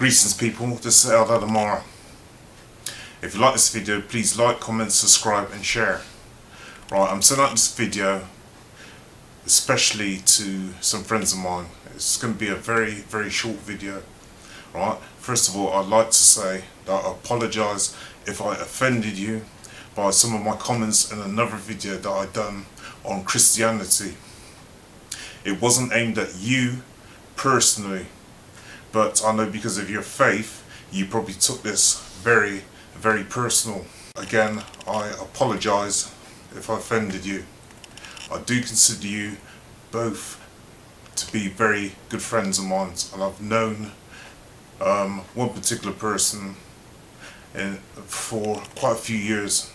Greetings people, this is Eldad Amara. If you like this video, please like, comment, subscribe and share. Right, I'm sending out this video especially to some friends of mine. It's going to be a very short video. Right, first of all, I'd like to say that I apologise if I offended you by some of my comments in another video that I done on Christianity. It wasn't aimed at you personally, but I know because of your faith you probably took this very personal. Again, I apologise if I offended you. I do consider you both to be very good friends of mine, and I've known one particular person for quite a few years,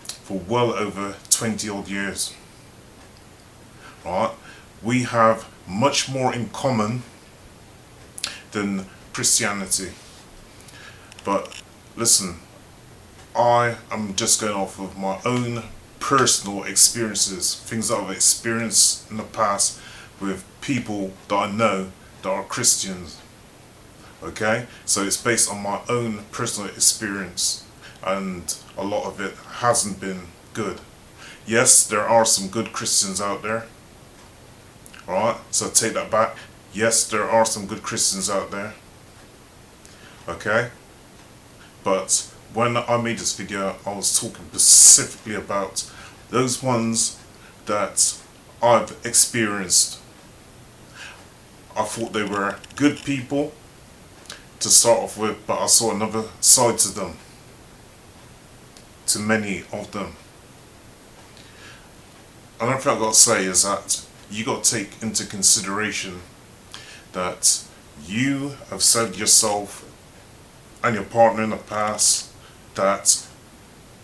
for well over 20 odd years. Right, we have much more in common than Christianity. But listen, I am just going off of my own personal experiences, things that I've experienced in the past with people that I know that are Christians. Okay, so it's based on my own personal experience, and a lot of it hasn't been good. Yes, there are some good Christians out there. Alright, so take that back. Yes, there are some good Christians out there. Okay, but when I made this video, I was talking specifically about those ones that I've experienced. I thought they were good people to start off with, but I saw another side to them, to many of them. Another thing I've got to say is that you got to take into consideration that you have said yourself and your partner in the past that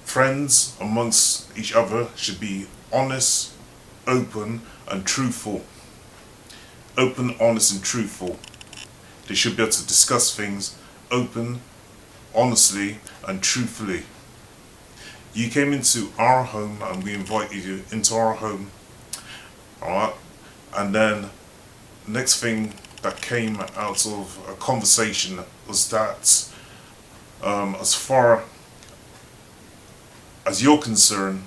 friends amongst each other should be honest, open and truthful. Open, honest and truthful. They should be able to discuss things open, honestly and truthfully. You came into our home and we invited you into our home. Alright, and then next thing that came out of a conversation was that as far as you're concerned,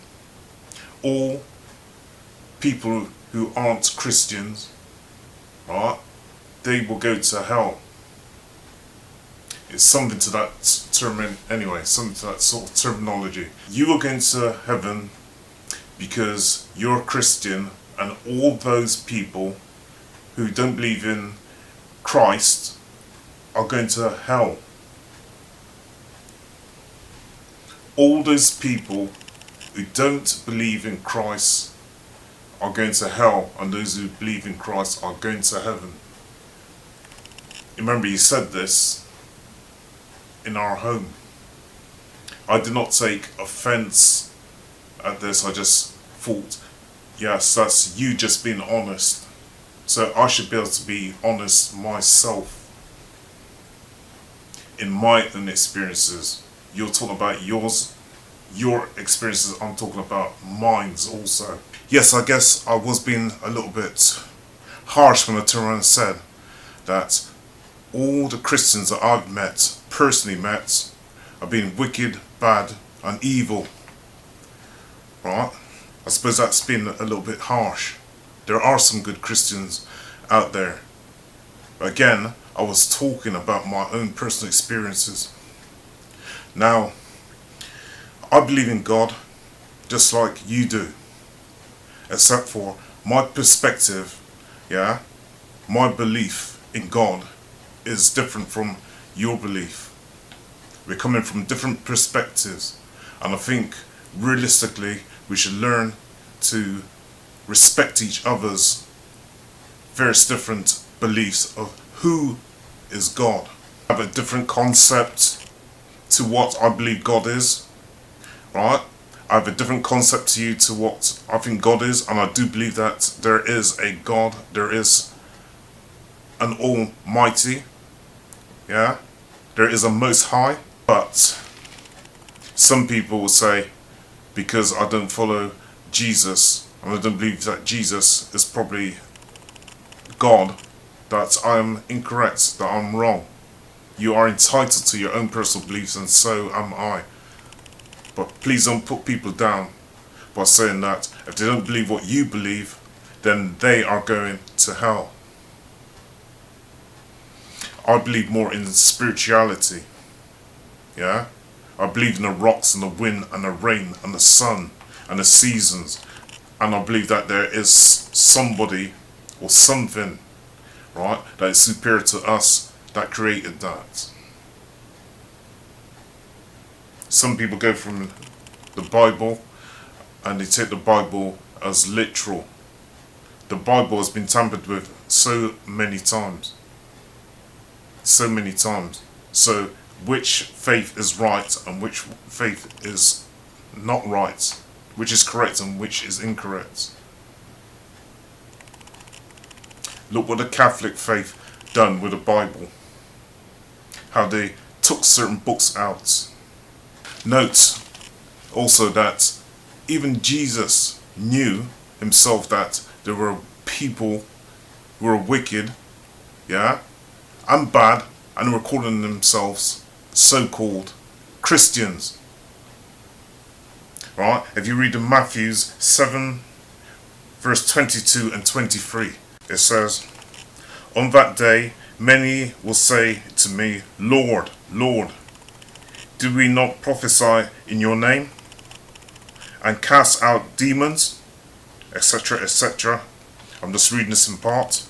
all people who aren't Christians, right, they will go to hell. It's something to that term anyway, something to that sort of terminology. You are going to heaven because you're a Christian, and all those people who don't believe in Christ are going to hell. All those people who don't believe in Christ are going to hell, and those who believe in Christ are going to heaven. Remember, you said this in our home. I did not take offense at this. I just thought, yes, that's you just being honest. So I should be able to be honest myself in my own experiences. You're talking about yours, your experiences, I'm talking about mine also. Yes, I guess I was being a little bit harsh when I turned around and said that all the Christians that I've met, personally met, have been wicked, bad and evil. Right? I suppose that's been a little bit harsh. There are some good Christians out there. Again, I was talking about my own personal experiences. Now, I believe in God just like you do, except for my perspective, yeah, my belief in God is different from your belief. We're coming from different perspectives, and I think realistically we should learn to respect each other's various different beliefs of who is God. I have a different concept to what I believe God is, right? I have a different concept to you to what I think God is, and I do believe that there is a God, there is an Almighty, yeah? There is a Most High, but some people will say, because I don't follow Jesus, and I don't believe that Jesus is probably God, that I am incorrect, that I'm wrong. You are entitled to your own personal beliefs, and so am I. But please don't put people down by saying that if they don't believe what you believe, then they are going to hell. I believe more in spirituality. Yeah? I believe in the rocks and the wind and the rain and the sun and the seasons. And I believe that there is somebody or something, right, that is superior to us that created that. Some people go from the Bible and they take the Bible as literal. The Bible has been tampered with so many times. So many times. So which faith is right and which faith is not right? Which is correct and which is incorrect? Look what the Catholic faith done with the Bible. How they took certain books out. Note also that even Jesus knew himself that there were people who were wicked, yeah, and bad, and were calling themselves so-called Christians. Right? If you read in Matthew 7 verse 22 and 23, it says, "On that day many will say to me, Lord, Lord, did we not prophesy in your name, and cast out demons, etc., etc." I'm just reading this in part.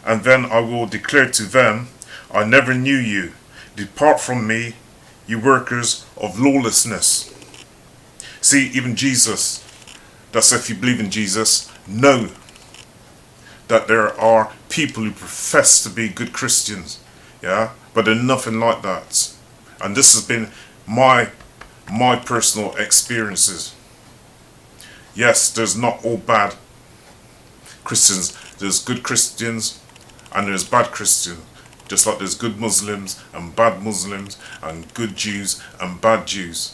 "And then I will declare to them, I never knew you. Depart from me, you workers of lawlessness." See, even Jesus, that's if you believe in Jesus, know that there are people who profess to be good Christians, yeah, but they're nothing like that. And this has been my personal experiences. Yes, there's not all bad Christians. There's good Christians and there's bad Christians. Just like there's good Muslims and bad Muslims and good Jews and bad Jews.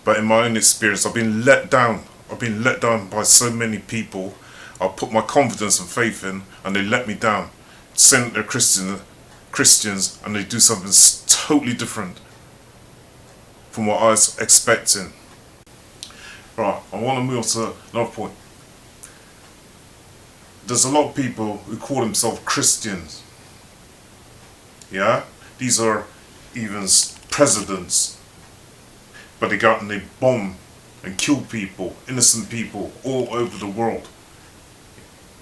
But in my own experience, I've been let down. I've been let down by so many people I put my confidence and faith in, and they let me down. Saying that they're Christians and they do something totally different from what I was expecting. Right, I want to move on to another point. There's a lot of people who call themselves Christians. Yeah? These are even presidents. But they go out and they bomb and kill people, innocent people, all over the world.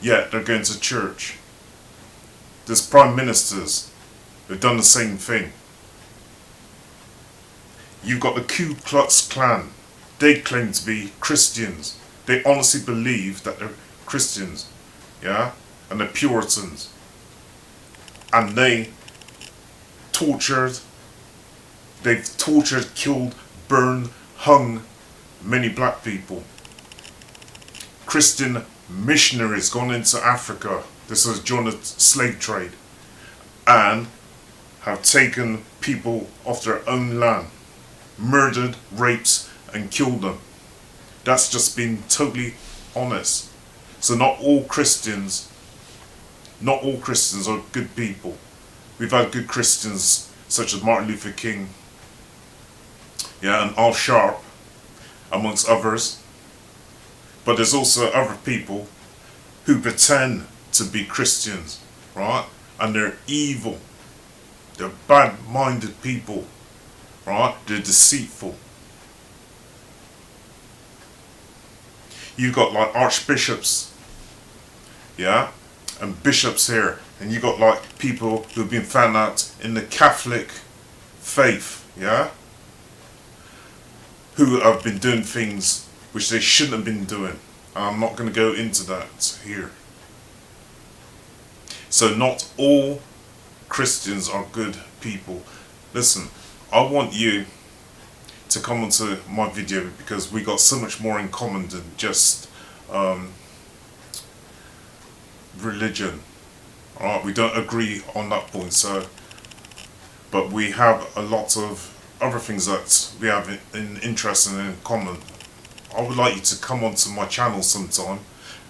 Yet they're going to church. There's prime ministers who've done the same thing. You've got the Ku Klux Klan. They claim to be Christians. They honestly believe that they're Christians. Yeah? And they're Puritans. And they've tortured, killed, burned, hung many black people. Christian missionaries gone into Africa. This was during the slave trade. And have taken people off their own land. Murdered, raped, and killed them. That's just being totally honest. So not all Christians are good people. We've had good Christians such as Martin Luther King, yeah, and Al Sharp, amongst others. But there's also other people who pretend to be Christians, right? And they're evil. They're bad-minded people, right? They're deceitful. You've got like archbishops, yeah, and bishops here, and you got like people who've been found out in the Catholic faith, yeah, who have been doing things which they shouldn't have been doing. I'm not going to go into that here. So not all Christians are good people. Listen, I want you to come onto my video because we got so much more in common than just religion. Alright, we don't agree on that point, so but we have a lot of other things that we have in interest and in common. I would like you to come onto my channel sometime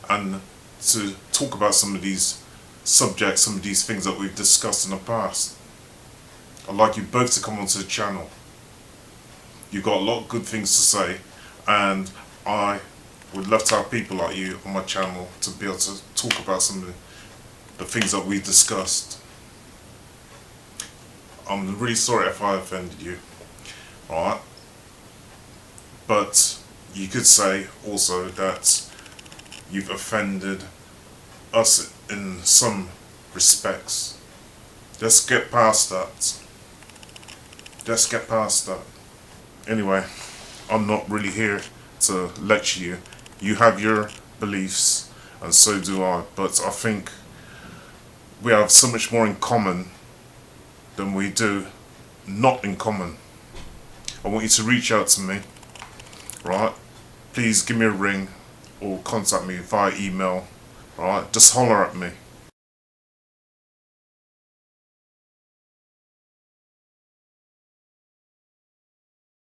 and to talk about some of these subjects, some of these things that we've discussed in the past. I'd like you both to come onto the channel. You've got a lot of good things to say, and I would love to have people like you on my channel to be able to talk about some of the things that we discussed. I'm really sorry if I offended you, alright? But you could say also that you've offended us in some respects. Let's get past that. Let's get past that. Anyway, I'm not really here to lecture you. You have your beliefs, and so do I. But I think we have so much more in common than we do not in common. I want you to reach out to me, right? Please give me a ring or contact me via email, right? Just holler at me.